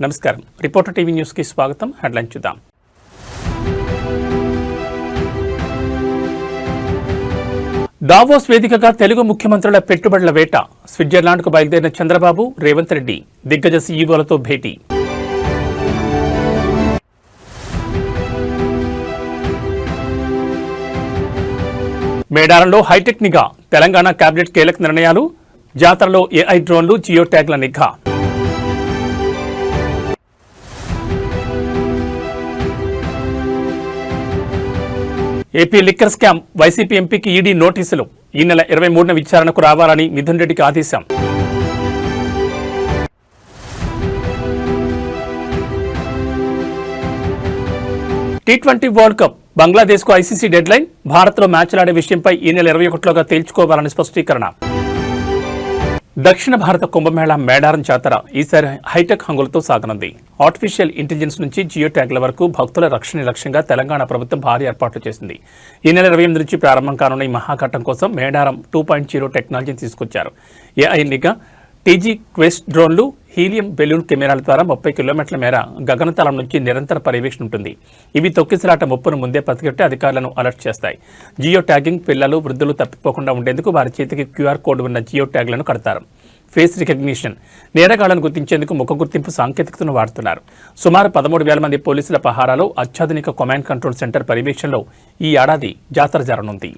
నమస్కారం. Reporter TV news కి స్వాగతం. హెడ్లైన్ చూద్దాం. దావోస్ వేదికగా తెలుగు ముఖ్యమంత్రుల పెట్టుబడుల వేట. స్విట్జర్లాండ్కు బయలుదేరిన చంద్రబాబు, రేవంత్ రెడ్డి దిగ్గజ సీఈఓలతో భేటీ. మేడారంలో హైటెక్ నిఘా. తెలంగాణ కేబినెట్ కీలక నిర్ణయాలు. జాతరలో ఏఐ డ్రోన్లు, జియో ట్యాగ్ల నిఘా. AP liquor scam. వైసీపీ ఎంపీకి ఈడీ నోటీసులు. ఈ నెల 23న విచారణకు రావాలని మిథున్ రెడ్డికి ఆదేశం. టీ20 వరల్డ్ కప్. బంగ్లాదేశ్కు ఐసీసీ డెడ్లైన్. భారత్లో మ్యాచ్లాడే విషయంపై ఈ నెల 21లోగా తేల్చుకోవాలని స్పష్టీకరణ. దక్షిణ భారత కుంభమేళా మేడారం జాతర ఈసారి హైటెక్ హంగులతో సాగనుంది. ఆర్టిఫిషియల్ ఇంటెలిజెన్స్ నుంచి జియో ట్యాగ్ల వరకు భక్తుల రక్షణ లక్ష్యంగా తెలంగాణ ప్రభుత్వం భారీ ఏర్పాట్లు చేసింది. ఈ నెల 28 నుంచి ప్రారంభం కానున్న ఈ మహాఘట్టం కోసం మేడారం 2.0 టెక్నాలజీని తీసుకొచ్చారు. ఏఐ నిఘా, టీజీ క్వెస్ట్ డ్రోన్లు, హీలియం బెలూన్ కెమెరాల ద్వారా 30 కిలోమీటర్ల మేర గగనతలం నుంచి నిరంతర పర్యవేక్షణ ఉంటుంది. ఇవి తొక్కిసలాట ముప్పును ముందే పసిగట్టి అధికారులను అలర్ట్ చేస్తాయి. Geo tagging. పిల్లలు, వృద్ధులు తప్పిపోకుండా ఉండేందుకు వారి చేతికి క్యూఆర్ కోడ్ ఉన్న జియో ట్యాగ్లను కడతారు. Face recognition. నేరగాళ్లను గుర్తించేందుకు ముఖ గుర్తింపు సాంకేతికతను వాడుతున్నారు. సుమారు 13,000 మంది పోలీసుల పహారాలో అత్యాధునిక కమాండ్ కంట్రోల్ సెంటర్ పర్యవేక్షణలో ఈ ఏడాది జాతర జరగనుంది.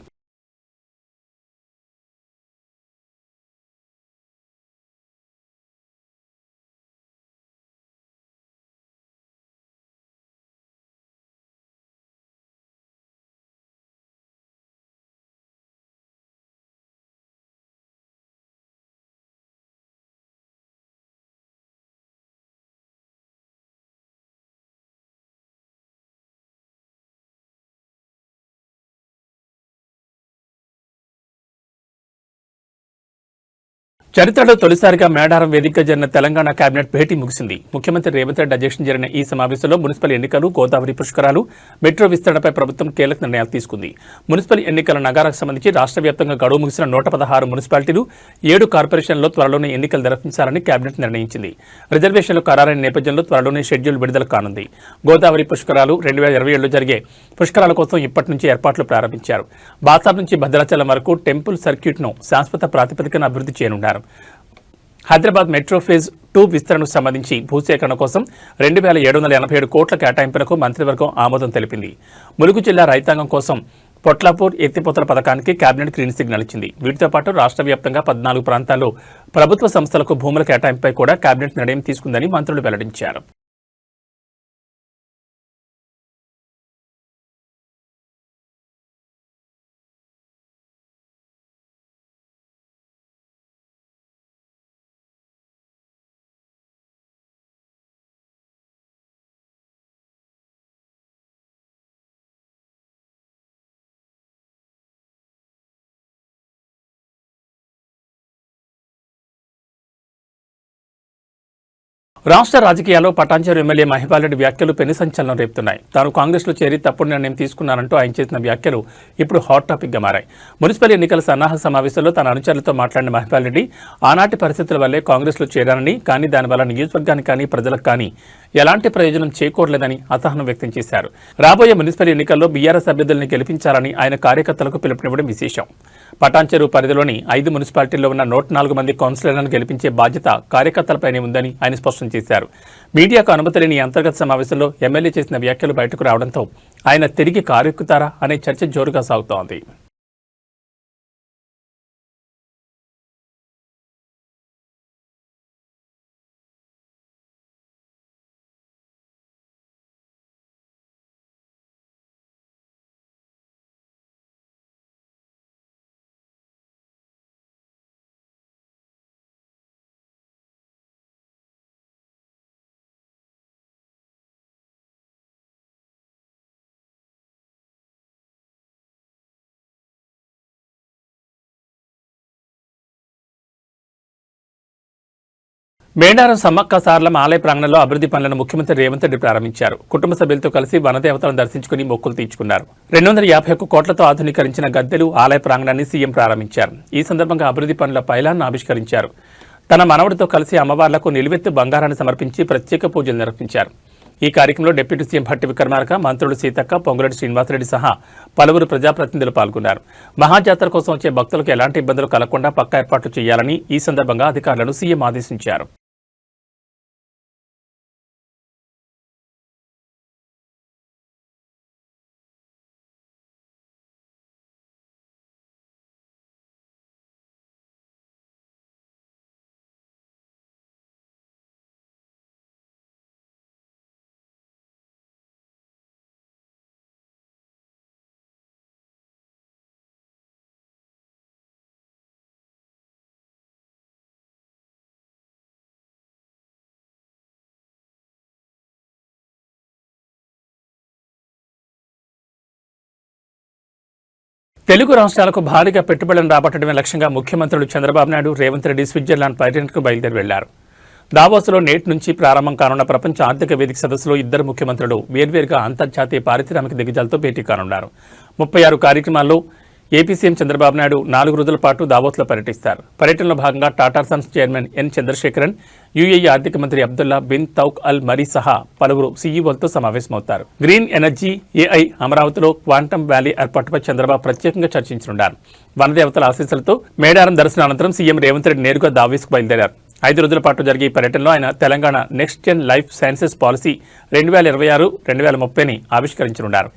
చరిత్రలో తొలిసారిగా మేడారం వేదికగా జరిగిన తెలంగాణ కేబినెట్ భేటీ ముగిసింది. ముఖ్యమంత్రి రేవంత్ రెడ్డి అధ్యక్షతన జరిగిన ఈ సమావేశంలో మున్సిపల్ ఎన్నికలు, గోదావరి పుష్కరాలు, మెట్రో విస్తరణపై ప్రభుత్వం కీలక నిర్ణయాలు తీసుకుంది. మున్సిపల్ ఎన్నికల నగారాకు సంబంధించి రాష్ట్ర వ్యాప్తంగా గడువు ముగిసిన 116 మున్సిపాలిటీలు, 7 కార్పొరేషన్లలో త్వరలోనే ఎన్నికలు నిర్వహించాలని కేబినెట్ నిర్ణయించింది. రిజర్వేషన్లు ఖరారైన నేపథ్యంలో త్వరలోనే షెడ్యూల్ విడుదల కానుంది. గోదావరి పుష్కరాలు 2027లో జరిగే పుష్కరాల కోసం ఇప్పటి నుంచి ఏర్పాట్లు ప్రారంభించారు. బాసార్ నుంచి భద్రాచలం వరకు టెంపుల్ సర్క్యూట్ను శాశ్వత ప్రాతిపదికన అభివృద్ధి చేయనున్నారు. హైదరాబాద్ మెట్రో ఫేజ్ 2 విస్తరణకు సంబంధించి భూసేకరణ కోసం 2,787 కోట్ల కేటాయింపునకు మంత్రివర్గం ఆమోదం తెలిపింది. ములుగు జిల్లా రైతాంగం కోసం పొట్లాపూర్ ఎత్తిపోతల పథకానికి కేబినెట్ గ్రీన్ సిగ్నల్ ఇచ్చింది. వీటితో పాటు రాష్ట్ర వ్యాప్తంగా 14 ప్రాంతాల్లో ప్రభుత్వ సంస్థలకు భూముల కేటాయింపుపై కూడా కేబినెట్ నిర్ణయం తీసుకుందని మంత్రులు వెల్లడించారు. రాష్ట్ర రాజకీయాల్లో పటాన్చెరు ఎమ్మెల్యే మహిపాల్ రెడ్డి వ్యాఖ్యలు పెను సంచలనం రేపుతున్నాయి. తాను కాంగ్రెస్లో చేరి తప్పుడు నిర్ణయం తీసుకున్నానంటూ ఆయన చేసిన వ్యాఖ్యలు ఇప్పుడు హాట్ టాపిక్గా మారాయి. మున్సిపల్ ఎన్నికల సన్నాహక సమావేశంలో తన అనుచరులతో మాట్లాడిన మహిపాల్ రెడ్డి ఆనాటి పరిస్థితుల వల్లే కాంగ్రెస్లో చేరానని, కానీ దానివల్ల నియోజకవర్గానికి కానీ ప్రజలకు కానీ ఎలాంటి ప్రయోజనం చేకూరలేదని అసహనం వ్యక్తం చేశారు. రాబోయే మున్సిపల్ ఎన్నికల్లో బీఆర్ఎస్ అభ్యర్థులను గెలిపించాలని ఆయన కార్యకర్తలకు పిలుపునివ్వడం విశేషం. పటాన్చెరు పరిధిలోని 5 మున్సిపాలిటీల్లో ఉన్న 104 మంది కౌన్సిలర్లను గెలిపించే బాధ్యత కార్యకర్తలపైనే ఉందని ఆయన స్పష్టం చేశారు. మీడియాకు అనుమతి లేని అంతర్గత సమావేశంలో ఎమ్మెల్యే చేసిన వ్యాఖ్యలు బయటకు రావడంతో ఆయన తిరిగి కారెక్కుతారా అనే చర్చ జోరుగా సాగుతోంది. మేడారం సమ్మక్క సారలమ్మ ఆలయ ప్రాంగణంలో అభివృద్ధి పనులను ముఖ్యమంత్రి రేవంత్ రెడ్డి ప్రారంభించారు. కుటుంబ సభ్యులతో కలిసి వనదేవతలను దర్శించుకుని మొక్కులు తీర్చుకున్నారు. 251 కోట్లతో ఆధునీకరించిన గద్దెలు ఆలయ ప్రాంగణాన్ని సీఎం ప్రారంభించారు. ఈ సందర్భంగా అభివృద్ధి పనుల పైలాన్ని ఆవిష్కరించారు. తన మనవడితో కలిసి అమ్మవార్లకు నిలువెత్తు బంగారాన్ని సమర్పించి ప్రత్యేక పూజలు నిర్వహించారు. ఈ కార్యక్రమంలో డిప్యూటీ సీఎం భట్టి విక్రమార్క, మంత్రులు సీతక్క, పొంగులేటి శ్రీనివాసరెడ్డి సహా పలువురు ప్రజాప్రతినిధులు పాల్గొన్నారు. మహాజాతర కోసం వచ్చే భక్తులకు ఎలాంటి ఇబ్బందులు కలగకుండా పక్కా ఏర్పాట్లు చేయాలని ఈ సందర్భంగా అధికారులను సీఎం ఆదేశించారు. తెలుగు రాష్ట్రాలకు భారీగా పెట్టుబడులను రాబట్టడమే లక్ష్యంగా ముఖ్యమంత్రులు చంద్రబాబు నాయుడు, రేవంత్ రెడ్డి స్విట్జర్లాండ్ పర్యటనకు బయలుదేరి వెళ్లారు. దావోస్లో నేటి నుంచి ప్రారంభం కానున్న ప్రపంచ ఆర్థిక వేదిక సదస్సులో ఇద్దరు ముఖ్యమంత్రులు వేర్వేరుగా అంతర్జాతీయ పారిశ్రామిక దిగ్గజాలతో భేటీ కానున్నారు. 36 కార్యక్రమాల్లో ఏపీ సీఎం చంద్రబాబు నాయుడు 4 రోజుల పాటు దావోస్లో పర్యటిస్తారు. పర్యటనలో భాగంగా Tata Sons chairman N Chandrasekaran, UAE ఆర్థిక మంత్రి Abdullah bin Touq Al Marri సహా పలువురు సీఈఓలతో సమావేశమవుతారు. గ్రీన్ ఎనర్జీ, ఏఐ, అమరావతిలో క్వాంటమ్ వ్యాలీ ఏర్పాటుపై చంద్రబాబు ప్రత్యేకంగా చర్చించనున్నారు. వనదేవతల ఆశీస్సులతో మేడారం దర్శనం అనంతరం సీఎం రేవంత్ రెడ్డి నేరుగా దావోస్కు బయలుదేరారు. 5 రోజుల పాటు జరిగే ఈ పర్యటనలో ఆయన Telangana next gen life sciences policy 2026-2030ని ఆవిష్కరించనున్నారు.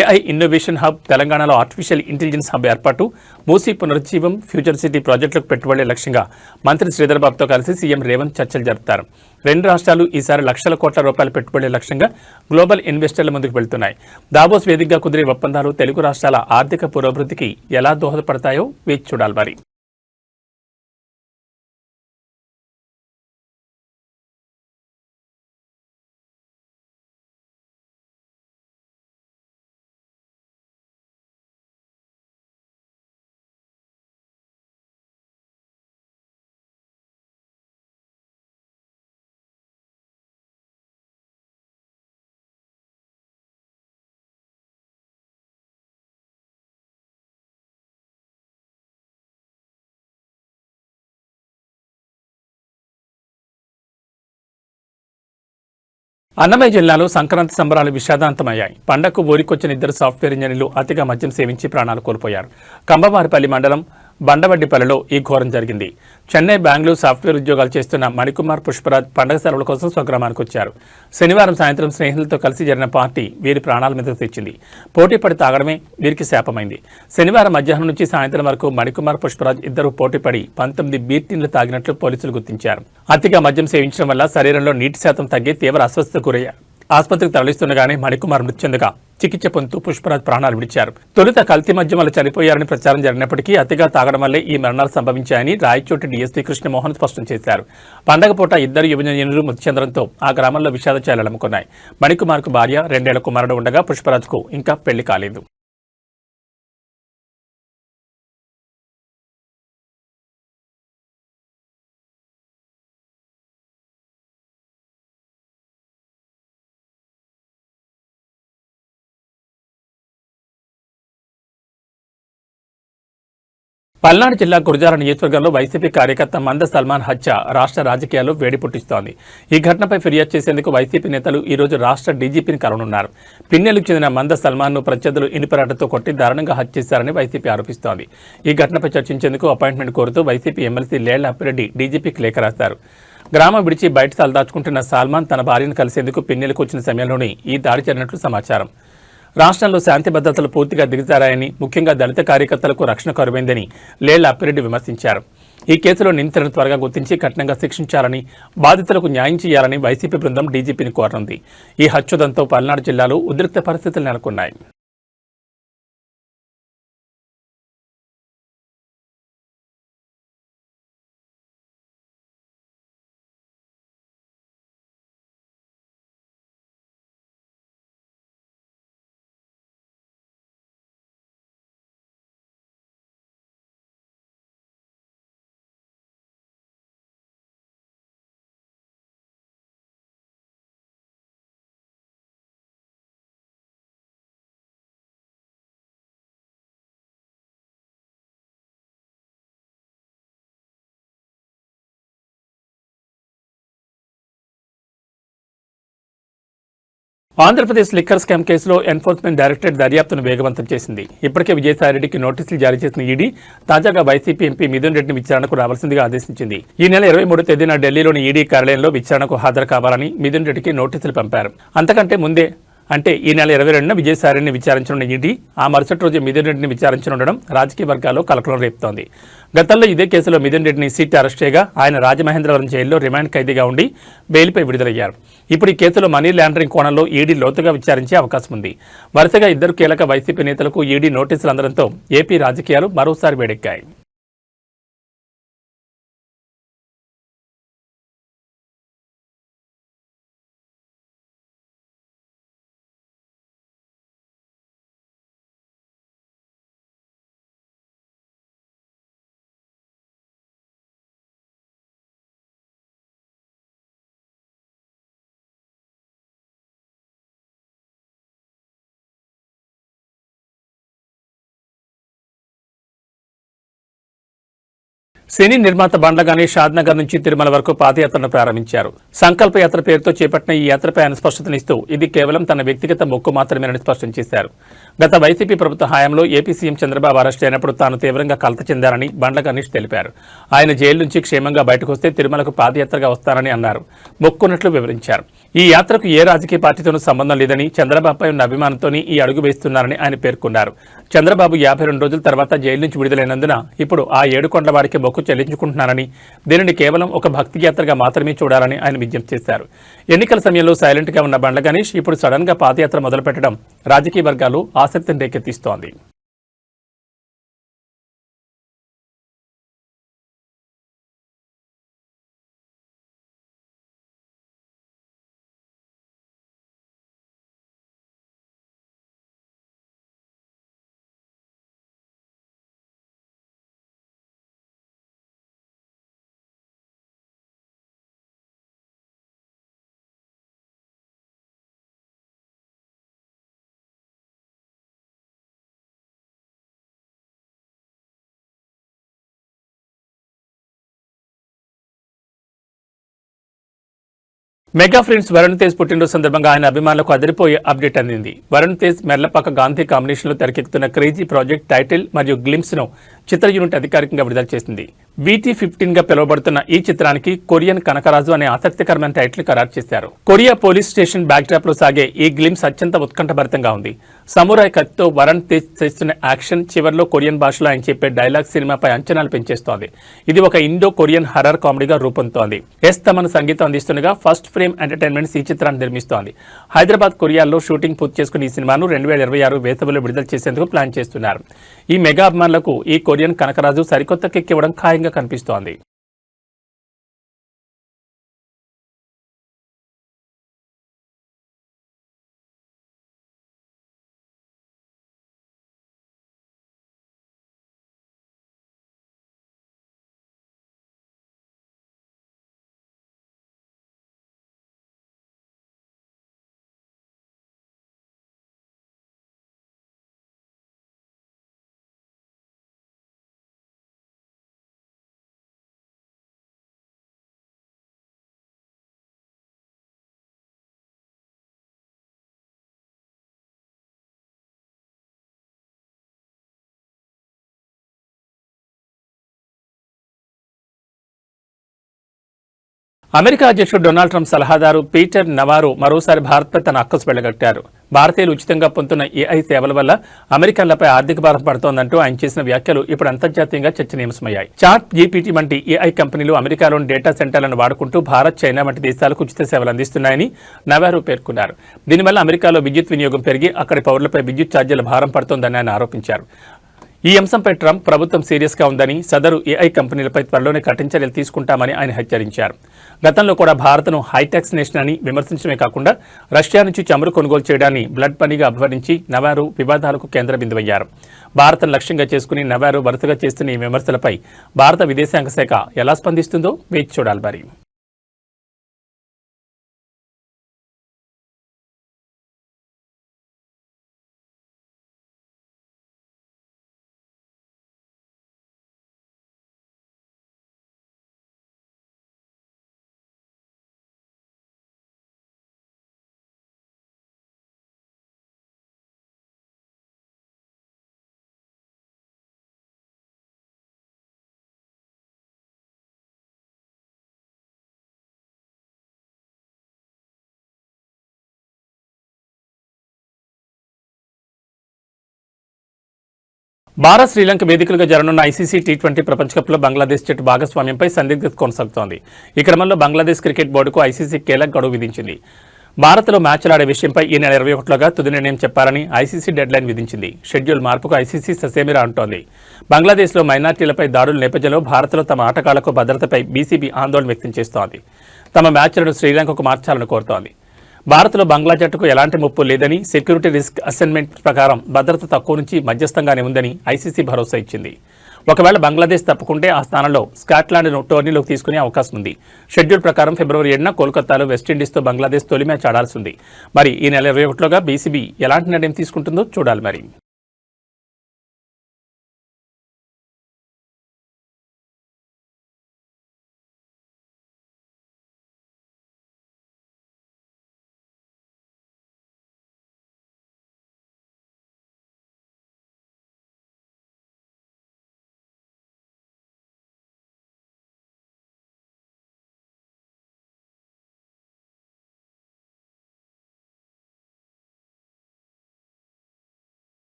ఏఐ ఇన్నోవేషన్ హబ్, తెలంగాణలో ఆర్టిఫిషియల్ ఇంటెలిజెన్స్ హబ్ ఏర్పాటు, మూసీ పునరుజ్జీవం, ఫ్యూచర్ సిటీ ప్రాజెక్టులకు పెట్టుబడులే లక్ష్యంగా మంత్రి శ్రీధర్బాబుతో కలిసి సీఎం రేవంత్ చర్చలు జరుపుతారు. 2 రాష్ట్రాలు ఈసారి లక్షల కోట్ల రూపాయల పెట్టుబడులే లక్ష్యంగా గ్లోబల్ ఇన్వెస్టర్ల ముందుకు వెళ్తున్నాయి. దావోస్ వేదికగా కుదిరే ఒప్పందాలు తెలుగు రాష్ట్రాల ఆర్థిక పురోభివృద్ధికి ఎలా దోహదపడతాయో వేచి చూడాలి మరి. అన్నమయ్య జిల్లాలో సంక్రాంతి సంబరాలు విషాదాంతమయ్యాయి. పండగకు ఊరికొచ్చిన 2 సాఫ్ట్వేర్ ఇంజనీర్లు అతిగా మద్యం సేవించి ప్రాణాలు కోల్పోయారు. కంబవారిపల్లి మండలం బండవడ్డిపల్లిలో ఈ ఘోరం జరిగింది. చెన్నై, బెంగళూరు సాఫ్ట్వేర్ ఉద్యోగాలు చేస్తున్న మణికుమార్, పుష్పరాజ్ పండగ సెలవుల కోసం స్వగ్రామానికి వచ్చారు. శనివారం సాయంత్రం స్నేహితులతో కలిసి జరిగిన పార్టీ వీరి ప్రాణాల మీదకు తెచ్చింది. పోటీపడి తాగడమే వీరికి శాపమైంది. శనివారం మధ్యాహ్నం నుంచి సాయంత్రం వరకు మణికుమార్, పుష్పరాజ్ ఇద్దరు పోటీపడి 19 బీర్ టిన్లు తాగినట్లు పోలీసులు గుర్తించారు. అతిగా మద్యం సేవించడం వల్ల శరీరంలో నీటి శాతం తగ్గి తీవ్ర అస్వస్థతకు గురయ్యారు. ఆసుపత్రికి తరలిస్తుండగానే మణికుమార్ మృతి చెందగా చికిత్స పొందుతూ పుష్పరాజ్ ప్రాణాలు విడిచారు. తొలుత కల్తీ మద్యం వల్ల చనిపోయారని ప్రచారం జరిగినప్పటికీ అతిగా తాగడం వల్లే ఈ మరణాలు సంభవించాయని రాయచోటి డీఎస్పీ కృష్ణమోహన్ స్పష్టం చేశారు. పండగ పూట 2 యువ ఇంజనీర్లు మృతి చెందడంతో ఆ గ్రామంలో విషాద ఛాయలు అలుముకున్నాయి. మణికుమార్కు భార్య, 2 ఏళ్ల కుమారుడు ఉండగా పుష్పరాజ్కు ఇంకా పెళ్లి కాలేదు. పల్నాడు జిల్లా గురజాల నియోజకవర్గంలో వైసీపీ కార్యకర్త మంద సల్మాన్ హత్య రాష్ట్ర రాజకీయాల్లో వేడి పుట్టిస్తోంది. ఈ ఘటనపై ఫిర్యాదు చేసేందుకు వైసీపీ నేతలు ఈ రోజు రాష్ట్ర డీజీపీని కలవనున్నారు. పిన్నెలకు చెందిన మంద సల్మాన్ను ప్రత్యర్థులు ఇనుపరాటతో కొట్టి దారుణంగా హత్య చేశారని వైసీపీ ఆరోపిస్తోంది. ఈ ఘటనపై చర్చించేందుకు అపాయింట్మెంట్ కోరుతూ వైసీపీ ఎమ్మెల్సీ లేళ్ల అప్పిరెడ్డి డీజీపీకి లేఖ రాశారు. గ్రామం విడిచి బయట తలదాచుకుంటున్న సల్మాన్ తన భార్యను కలిసేందుకు పిన్నెలకు వచ్చిన సమయంలోనే ఈ దాడి జరిగినట్లు సమాచారం. రాష్ట్రంలో శాంతి భద్రతలు పూర్తిగా దిగజారాయని, ముఖ్యంగా దళిత కార్యకర్తలకు రక్షణ కరువైందని లేళ్ల అప్పిరెడ్డి విమర్శించారు. ఈ కేసులో నిందితులను త్వరగా గుర్తించి కఠినంగా శిక్షించాలని, బాధితులకు న్యాయం చేయాలని వైసీపీ బృందం డీజీపీని కోరనుంది. ఈ హత్యోదంతో పల్నాడు జిల్లాలో ఉద్రిక్త పరిస్థితులు నెలకొన్నాయి. ఆంధ్రప్రదేశ్ లిక్కర్ స్కామ్ కేసులో ఎన్ఫోర్స్మెంట్ డైరెక్టరేట్ దర్యాప్తును వేగవంతం చేసింది. ఇప్పటికే విజయసాయిరెడ్డికి నోటీసులు జారీ చేసిన ఈడీ తాజాగా వైసీపీ ఎంపీ మిథున్ రెడ్డిని విచారణకు రావాల్సిందిగా ఆదేశించింది. ఈ నెల 23 తేదీన ఢిల్లీలోని ఈడీ కార్యాలయంలో విచారణకు హాజరు కావాలని మిథున్ రెడ్డికి నోటీసులు పంపారు. అంతకంటే ముందే అంటే ఈ నెల 22న విజయసాయిరెడ్డిని విచారించనున్న ఈడీ ఆ మరుసటి రోజు మిథున్ రెడ్డిని విచారించనుండడం రాజకీయ వర్గాల్లో కలకలం రేపుతోంది. గతంలో ఇదే కేసులో మిథున్ రెడ్డిని సిట్ అరెస్ట్ చేయగా ఆయన రాజమహేంద్రవరం జైల్లో రిమాండ్ ఖైదీగా ఉండి బెయిల్పై విడుదలయ్యారు. ఇప్పుడు ఈ కేసులో మనీ లాండరింగ్ కోణంలో ఈడీ లోతుగా విచారించే అవకాశం ఉంది. వరుసగా ఇద్దరు కీలక వైసీపీ నేతలకు ఈడీ నోటీసులు అందడంతో ఏపీ రాజకీయాలు మరోసారి వేడెక్కాయి. సినీ నిర్మాత బండ్ల గణేష్ షాద్నగర్ నుంచి తిరుమల వరకు పాదయాత్రను ప్రారంభించారు. సంకల్ప యాత్ర పేరుతో చేపట్టిన ఈ యాత్రపై ఆయన స్పష్టతనిస్తూ ఇది కేవలం తన వ్యక్తిగత మొక్కు మాత్రమేనని స్పష్టం చేశారు. గత వైసీపీ ప్రభుత్వ హయాంలో ఏపీ సీఎం చంద్రబాబు అరెస్ట్ అయినప్పుడు తాను తీవ్రంగా కలత చెందారని బండ్ల గణేష్ తెలిపారు. ఆయన జైలు నుంచి క్షేమంగా బయటకు వస్తే తిరుమలకు పాదయాత్రగా వస్తారని అన్నారు. మొక్కున్నట్లు వివరించారు. ఈ యాత్రకు ఏ రాజకీయ పార్టీతోనూ సంబంధం లేదని, చంద్రబాబుపై ఉన్న అభిమానంతోనే ఈ అడుగు వేస్తున్నారని ఆయన పేర్కొన్నారు. చంద్రబాబు 52 రోజుల తర్వాత జైలు నుంచి విడుదలైనందున ఇప్పుడు ఆ 7 కొండల వారికి మొక్కు చెల్లించుకుంటున్నారని, దీనిని కేవలం ఒక భక్తి యాత్రగా మాత్రమే చూడాలని ఆయన విజ్ఞప్తి చేశారు. ఎన్నికల సమయంలో సైలెంట్ గా ఉన్న బండ్ల గణేష్ ఇప్పుడు సడన్ గా పాదయాత్ర మొదలుపెట్టడం రాజకీయ వర్గాలు ఆసక్తిని రేకెత్తిస్తోంది. మెగా ఫ్రెండ్స్ వరుణ్ తేజ్ పుట్టినరోజు సందర్భంగా ఆయన అభిమానులకు అదిరిపోయే అప్డేట్ అందింది. వరుణ్ తేజ్ మెర్లపాక గాంధీ కాంబినేషన్లో తెరకెక్కుతున్న క్రేజీ ప్రాజెక్ట్ టైటిల్ మరియు గ్లిమ్స్ ను చిత్ర యూనిట్ అధికారికంగా విడుదల చేసింది. VT-15 గా పిలువబడుతున్న ఈ చిత్రానికి కొరియన్ కనకరాజు అనే ఆసక్తికరమైన టైటిల్ ఖరారు చేశారు. కొరియా పోలీస్ స్టేషన్ బ్యాక్డ్రాప్ లో సాగే ఈ గ్లిమ్స్ అత్యంత ఉత్కంఠభరితంగా ఉంది. సమురాయ్ కత్తితో వరుణ్ తేజ్ చేస్తున్న యాక్షన్, చివర్లో కొరియన్ భాషలో ఆయన చెప్పే డైలాగ్ సినిమాపై అంచనాలు పెంచేస్తోంది. ఇది ఒక ఇండో కొరియన్ హర్రర్ కామెడీగా రూపొందుతోంది. తమను సంగీతం అందిస్తుండగా ఫస్ట్ ఫ్రేమ్ ఎంటర్టైన్మెంట్స్ ఈ చిత్రాన్ని నిర్మిస్తోంది. హైదరాబాద్, కొరియాలో షూటింగ్ పూర్తి చేసుకుని ఈ సినిమాను 2026 వేసవిలో విడుదల చేసేందుకు ప్లాన్ చేస్తున్నారు. ఈ మెగా అభిమానులకు ఈ కొరియన్ కనకరాజు సరికొత్త కిక్ ఇవ్వడం ఖాయంగా కనిపిస్తోంది. అమెరికా అధ్యక్షుడు డొనాల్డ్ ట్రంప్ సలహాదారు పీటర్ నవారో మరోసారి భారత్పై తన అక్కసు వెళ్లగట్టారు. భారతీయులు ఉచితంగా పొందుతున్న ఏఐ సేవల వల్ల అమెరికన్లపై ఆర్థిక భారం పడుతోందంటూ ఆయన చేసిన వ్యాఖ్యలు ఇప్పుడు అంతర్జాతీయంగా చర్చనీయాంశమయ్యాయి. చాట్ జీపీటీ వంటి ఏఐ కంపెనీలు అమెరికాలోని డేటా సెంటర్లను వాడుకుంటూ భారత్, చైనా వంటి దేశాలకు ఉచిత సేవలు అందిస్తున్నాయని నవారో పేర్కొన్నారు. దీనివల్ల అమెరికాలో విద్యుత్ వినియోగం పెరిగి అక్కడి పౌరులపై విద్యుత్ ఛార్జీల భారం పడుతోందని ఆయన ఆరోపించారు. ఈ అంశంపై ట్రంప్ ప్రభుత్వం సీరియస్ గా ఉందని, సదరు ఏఐ కంపెనీలపై త్వరలోనే కఠిన చర్యలు తీసుకుంటామని ఆయన హెచ్చరించారు. గతంలో కూడా భారత్ను హైటెక్స్ నేషన్ అని విమర్శించడమే కాకుండా రష్యా నుంచి చమురు కొనుగోలు చేయడాన్ని బ్లడ్ పనీగా అభివర్ణించి నవారో వివాదాలకు కేంద్ర బిందువయ్యారు. భారత్ను లక్ష్యంగా చేసుకుని నవారో వరుసగా చేస్తున్న ఈ విమర్శలపై భారత విదేశాంగ శాఖ ఎలా స్పందిస్తుందో వేచి చూడాలి మరి. భారత్ శ్రీలంక వేదికలుగా జరగనున్న ఐసీసీ టీ20 ప్రపంచ కప్లో బంగ్లాదేశ్ జట్టు భాగస్వామ్యంపై సందిగ్ధత కొనసాగుతోంది. ఈ క్రమంలో బంగ్లాదేశ్ క్రికెట్ బోర్డుకు ఐసీసీ కీలక గడువు విధించింది. భారత్లో మ్యాచ్లు ఆడే విషయంపై ఈ నెల 21లోగా తుది నిర్ణయం చెప్పాలని ఐసీసీ డెడ్లైన్ విధించింది. షెడ్యూల్ మార్పుకు ఐసీసీ ససేమిరా అంటోంది. బంగ్లాదేశ్లో మైనార్టీలపై దాడుల నేపథ్యంలో భారత్లో తమ ఆటగాళ్లకు భద్రతపై బీసీబీ ఆందోళన వ్యక్తం చేస్తోంది. తమ మ్యాచ్లను శ్రీలంకకు మార్చాలని కోరుతోంది. భారత్లో బంగ్లా జట్టుకు ఎలాంటి ముప్పు లేదని, సెక్యూరిటీ రిస్క్ అసెస్మెంట్ ప్రకారం భద్రత తక్కువ నుంచి మధ్యస్థంగానే ఉందని ఐసీసీ భరోసా ఇచ్చింది. ఒకవేళ బంగ్లాదేశ్ తప్పుకుంటే ఆ స్థానంలో స్కాట్లాండ్ను టోర్నీలోకి తీసుకునే అవకాశం ఉంది. షెడ్యూల్ ప్రకారం ఫిబ్రవరి 7న కోల్కతాలో వెస్టిండీస్తో బంగ్లాదేశ్ తొలి మ్యాచ్ ఆడాల్సి ఉంది. మరి ఈ నెల 21లోగా బీసీబీ ఎలాంటి నిర్ణయం తీసుకుంటుందో చూడాలి. మరి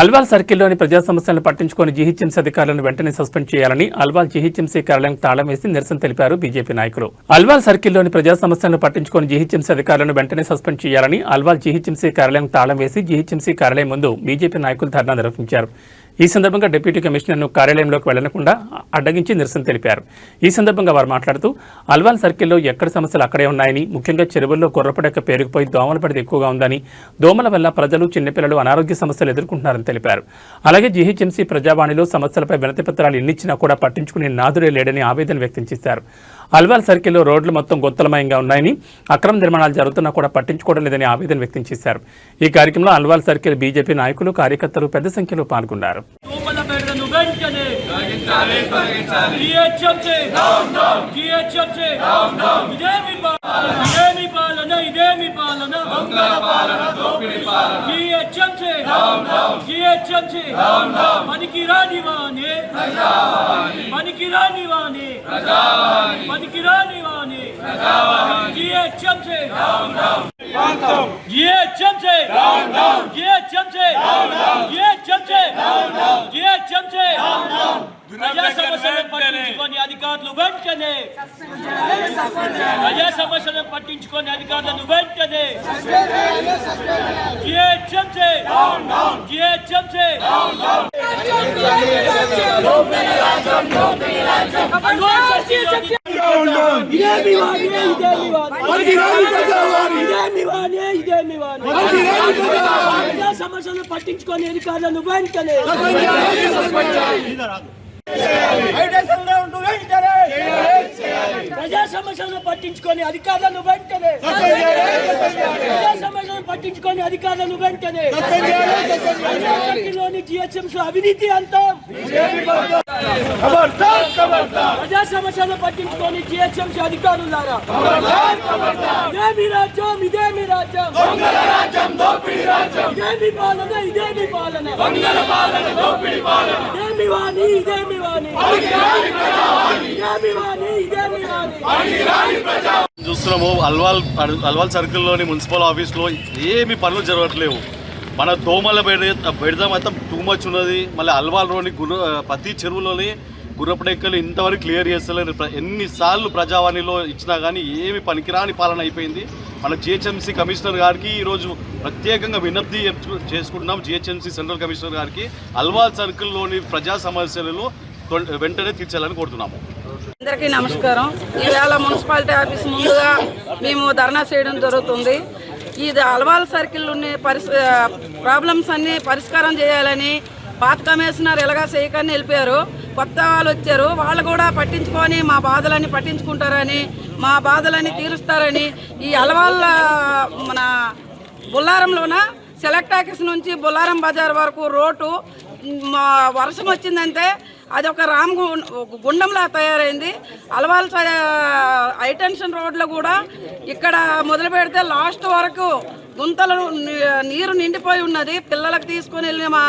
అల్వాల్ సర్కిల్లోని ప్రజా సమస్యలను పట్టించుకొని జీహెచ్ఎంసీ అధికారులను వెంటనే సస్పెండ్ చేయాలని అల్వాల్ జీహెచ్ఎంసీ కార్యాలయం తాళం వేసి నిరసన తెలిపారు బీజేపీ నాయకులు. అల్వాల్ సర్కిల్లోని ప్రజా సమస్యలను పట్టించుకొని జీహెచ్ఎంసీ అధికారులను వెంటనే సస్పెండ్ చేయాలని అల్వాల్ జీహెచ్ఎంసీ కార్యాలయం తాళం వేసి జీహెచ్ఎంసీ కార్యాలయం ముందు బీజేపీ నాయకులు ధర్నా నిర్వహించారు. ఈ సందర్భంగా డిప్యూటీ కమిషనర్ను కార్యాలయంలోకి వెళ్లకుండా అడ్డగించి నిరసన తెలిపారు. ఈ సందర్భంగా వారు మాట్లాడుతూ అల్వాల్ సర్కిల్లో ఎక్కడ సమస్యలు అక్కడే ఉన్నాయని, ముఖ్యంగా చెరువుల్లో గుర్రపడెక్క పేరుకుపోయి దోమల పడితే ఎక్కువగా ఉందని, దోమల వల్ల ప్రజలు చిన్నపిల్లలు అనారోగ్య సమస్యలు ఎదుర్కొంటున్నారని తెలిపారు. అలాగే జీహెచ్ఎంసీ ప్రజావాణిలో సమస్యలపై వినతి పత్రాలు ఎన్నిచ్చినా కూడా పట్టించుకునే నాదుడే లేడని ఆవేదన వ్యక్తం చేశారు. అల్వాల్ సర్కిల్లో రోడ్లు మొత్తం గొంతలమయంగా ఉన్నాయని, అక్రమ నిర్మాణాలు జరుగుతున్నా కూడా పట్టించుకోవడం లేదని ఆవేదన వ్యక్తం చేశారు. ఈ కార్యక్రమంలో అల్వాల్ సర్కిల్ బీజేపీ నాయకులు, కార్యకర్తలు పెద్ద సంఖ్యలో పాల్గొన్నారు. ప్రజా సమస్యలను పట్టించుకొని అధికారులు వెంటనే ప్రజా సమస్యలను పట్టించుకొని అధికారులను వెంటనే జీహెచ్ఎంసీ ప్రజా సమస్యలను పట్టించుకొని అధికారులను వెంటనే ప్రజా సమస్యలను పట్టించుకొని అధికారులను వెంటనే ప్రజా సమస్యలను పట్టించుకొని అధికారులను వెంటనే లోని జీహెచ్ఎంసీ అవినీతి అంతం ప్రజా సమస్యలను పట్టించుకొని జీహెచ్ఎంసీ అధికారులారా ఇదేమి రాజ్యం ఇదేమి రాజ్యం ఇదేమి పాలన ఇదేమి పాలన ఇదేమి వాణి ఇదేమి వాణి చూస్తున్నాము. అల్వాల్ సర్కిల్లోని మున్సిపల్ ఆఫీస్లో ఏమి పనులు జరగట్లేవు. మన దోమల బెడద మొత్తం టూ మచ్ ఉన్నది. మళ్ళీ అల్వాల్లోని ప్రతి చెరువులోని గుర్రపడెక్కలు ఇంతవరకు క్లియర్ చేస్తలేరు. ఎన్నిసార్లు ప్రజావాణిలో ఇచ్చినా కానీ ఏమి పనికిరాని పాలన అయిపోయింది. మన జిహెచ్ఎంసీ కమిషనర్ గారికి ఈరోజు ప్రత్యేకంగా విజ్ఞప్తి చేసుకుంటున్నాం. జిహెచ్ఎంసీ సెంట్రల్ కమిషనర్ గారికి అల్వాల్ సర్కిల్లోని ప్రజా సమస్యలను వెంటనే తీర్చాలని కోరుతున్నాము. అందరికీ నమస్కారం. ఈవేళ మున్సిపాలిటీ ఆఫీస్ ముందుగా మేము ధర్నా చేయడం జరుగుతుంది. ఇది అల్వాల్ సర్కిల్ ఉన్న ప్రాబ్లమ్స్ అన్ని పరిష్కారం చేయాలని పాత కమిషనర్ ఎలాగా చేయకని వెళ్ళిపోయారు. కొత్త వాళ్ళు వచ్చారు, వాళ్ళు కూడా పట్టించుకొని మా బాధలన్నీ పట్టించుకుంటారని, మా బాధలన్నీ తీరుస్తారని ఈ అల్వాల్ మన బుల్లారంలోన సెలెక్ట్ ఆఫీస్ నుంచి బుల్లారం బజార్ వరకు రోడ్డు వర్షం వచ్చిందంటే అది ఒక గుండంలా తయారైంది. అల్వాల్ హైటెన్షన్ రోడ్లో కూడా ఇక్కడ మొదలు పెడితే లాస్ట్ వరకు గుంతలు నీరు నిండిపోయి ఉన్నది. పిల్లలకు తీసుకొని వెళ్ళిన మా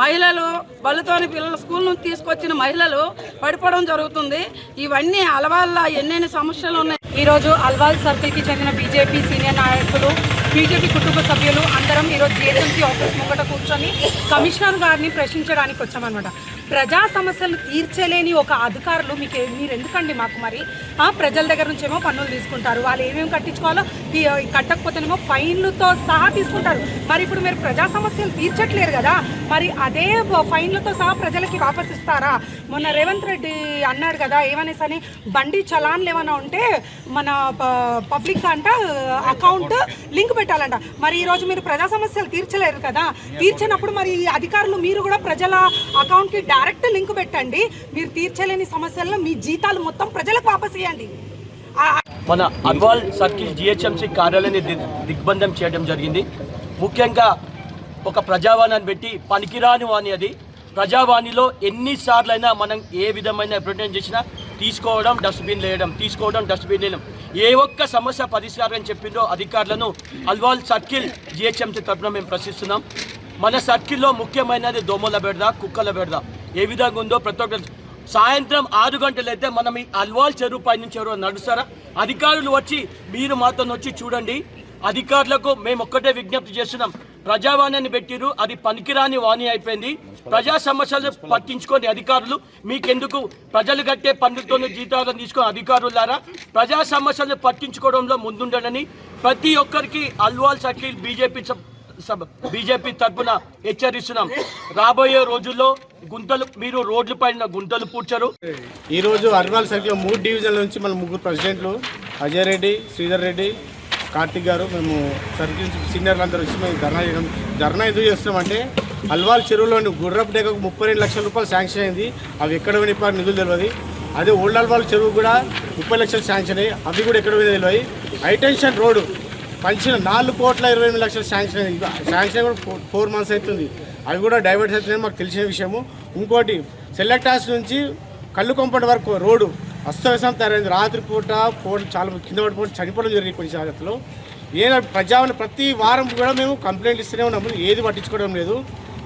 మహిళలు, బళ్ళతోని పిల్లల స్కూల్ నుంచి తీసుకొచ్చిన మహిళలు పడిపోవడం జరుగుతుంది. ఇవన్నీ అలవాళ్ళ ఎన్నెన్ని సమస్యలు ఉన్నాయి. ఈరోజు అల్వాల్ సర్కిల్కి చెందిన బీజేపీ సీనియర్ నాయకులు, బీజేపీ కుటుంబ సభ్యులు అందరం ఈరోజు జిహెచ్ఎంసీ ఆఫీస్ ముంగట కూర్చొని కమిషనర్ గారిని ప్రశ్నించడానికి వచ్చామన్నమాట. ప్రజా సమస్యలు తీర్చలేని ఒక అధికారులు మీరు ఎందుకండి మాకు మరి ప్రజల దగ్గర నుంచేమో పన్నులు తీసుకుంటారు, వాళ్ళు ఏమేమి కట్టించుకోవాలో కట్టకపోతేనేమో ఫైన్లతో సహా తీసుకుంటారు. మరి ఇప్పుడు మీరు ప్రజా సమస్యలు తీర్చట్లేరు కదా, మరి అదే ఫైన్లతో సహా ప్రజలకి వాపస్ ఇస్తారా? మొన్న రేవంత్ రెడ్డి అన్నాడు కదా ఏమనేసని, బండి చలాన్లు ఏమైనా ఉంటే మన పబ్లిక్ అంట అకౌంట్ లింక్ పెట్టాలంట. మరి ఈరోజు మీరు ప్రజా సమస్యలు తీర్చలేరు కదా, తీర్చినప్పుడు మరి అధికారులు మీరు కూడా ప్రజల అకౌంట్కి డైరెక్ట్ లింక్ పెట్టండి. మీరు తీర్చలేని సమస్యలను మీ జీతాలు మొత్తం ప్రజలకు వాపస్ ఇవ్వండి. మన అల్వాల్ సర్కిల్ జిహెచ్ఎంసీ కార్యాలయాన్ని దిగ్బంధం చేయడం జరిగింది. ముఖ్యంగా ఒక ప్రజావాణిని పెట్టి పనికిరాని వాణి అది. ప్రజావాణిలో ఎన్నిసార్లైనా మనం ఏ విధమైన రిప్రజెంట్ చేసినా తీసుకోవడం డస్ట్బిన్ వేయడం, తీసుకోవడం డస్ట్బిన్ వేయడం. ఏ ఒక్క సమస్య పరిష్కారం చెప్పిందో అధికారులను అల్వాల్ సర్కిల్ జిహెచ్ఎంసీ తరఫున మేము ప్రశ్నిస్తున్నాం. మన సర్కిల్లో ముఖ్యమైనది దోమల బెడద, కుక్కల బెడద. ఏ విధంగా ఉందో ప్రతి ఒక్క సాయంత్రం 6 గంటలైతే మనం ఈ అల్వాల్ చెరువు పై నుంచి ఎవరో నడుస్తారా? అధికారులు వచ్చి మీరు మాతో వచ్చి చూడండి. అధికారులకు మేము ఒక్కటే విజ్ఞప్తి చేస్తున్నాం, ప్రజావాణిని పెట్టిరు, అది పనికిరాని వాణి అయిపోయింది. ప్రజా సమస్యలు పట్టించుకోండి అధికారులు. మీకెందుకు ప్రజలు కట్టే పన్నులతోనే జీతాలను తీసుకొని అధికారులారా ప్రజా సమస్యలను పట్టించుకోవడంలో ముందుండని ప్రతి ఒక్కరికి అల్వాల్ సర్కిల్ బీజేపీ తరఫున హెచ్చరిస్తున్నాం. రాబోయే రోజుల్లో మీరు రోడ్ల పైన గుంతలు పూడ్చరు. ఈరోజు అల్వాల్ సర్కిల్ 3 డివిజన్ల నుంచి మన 3 ప్రెసిడెంట్లు అజయ్ రెడ్డి, శ్రీధర్ రెడ్డి, కార్తిక్ గారు, మేము సర్కిల్ సీనియర్లు అందరూ వచ్చి మేము ధర్నా ఎందుకు చేస్తున్నామంటే, అల్వాల్ చెరువులోని గుర్రపు డేకకు 32 లక్షల రూపాయలు శాంక్షన్ అయింది. అవి ఎక్కడ వినిపారు నిధులు తెలియదు. అదే ఓల్డ్ అల్వాల్ చెరువు కూడా 30 లక్షలు శాంక్షన్ అయ్యి అవి కూడా ఎక్కడ పోయినా తెలియదు. హైటెన్షన్ రోడ్డు పంచిన 4,28,00,000 శాంక్షన్ అయింది. శాంక్షన్ కూడా 4 months అవుతుంది. అవి కూడా డైవర్ట్ అవుతున్నాయి మాకు తెలిసిన విషయము. ఇంకోటి సెలెక్టాస్ నుంచి కల్లుకొంపటి వరకు రోడ్డు అస్తవ్యస్తం తయారైంది. రాత్రి పూట చాలా కింద పడిపోయి చనిపోవడం జరిగింది కొన్ని జాగ్రత్తలు. ప్రజావాణి ప్రతి వారం కూడా మేము కంప్లైంట్ ఇస్తూనే ఉన్నాము, ఏది పట్టించుకోవడం లేదు.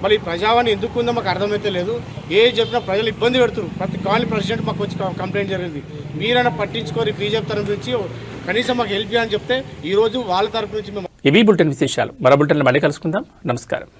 మరి ప్రజావాణి ఎందుకు ఉందో మాకు అర్థమైతే లేదు. ఏది చెప్పినా ప్రజలు ఇబ్బంది పెడుతున్నారు. ప్రతి కాలనీ ప్రెసిడెంట్ మాకు వచ్చి కంప్లైంట్ జరిగింది. మీరైనా పట్టించుకోరు, బీజేపీ తరఫు నుంచి కనీసం మాకు హెల్ప్ చేయాలని చెప్తే ఈరోజు వాళ్ళ తరఫు నుంచి మేము ఇవి బులెటిన్ విశేషాలు. మరో బులెటిన్లో మళ్ళీ కలుసుకుందాం. నమస్కారం.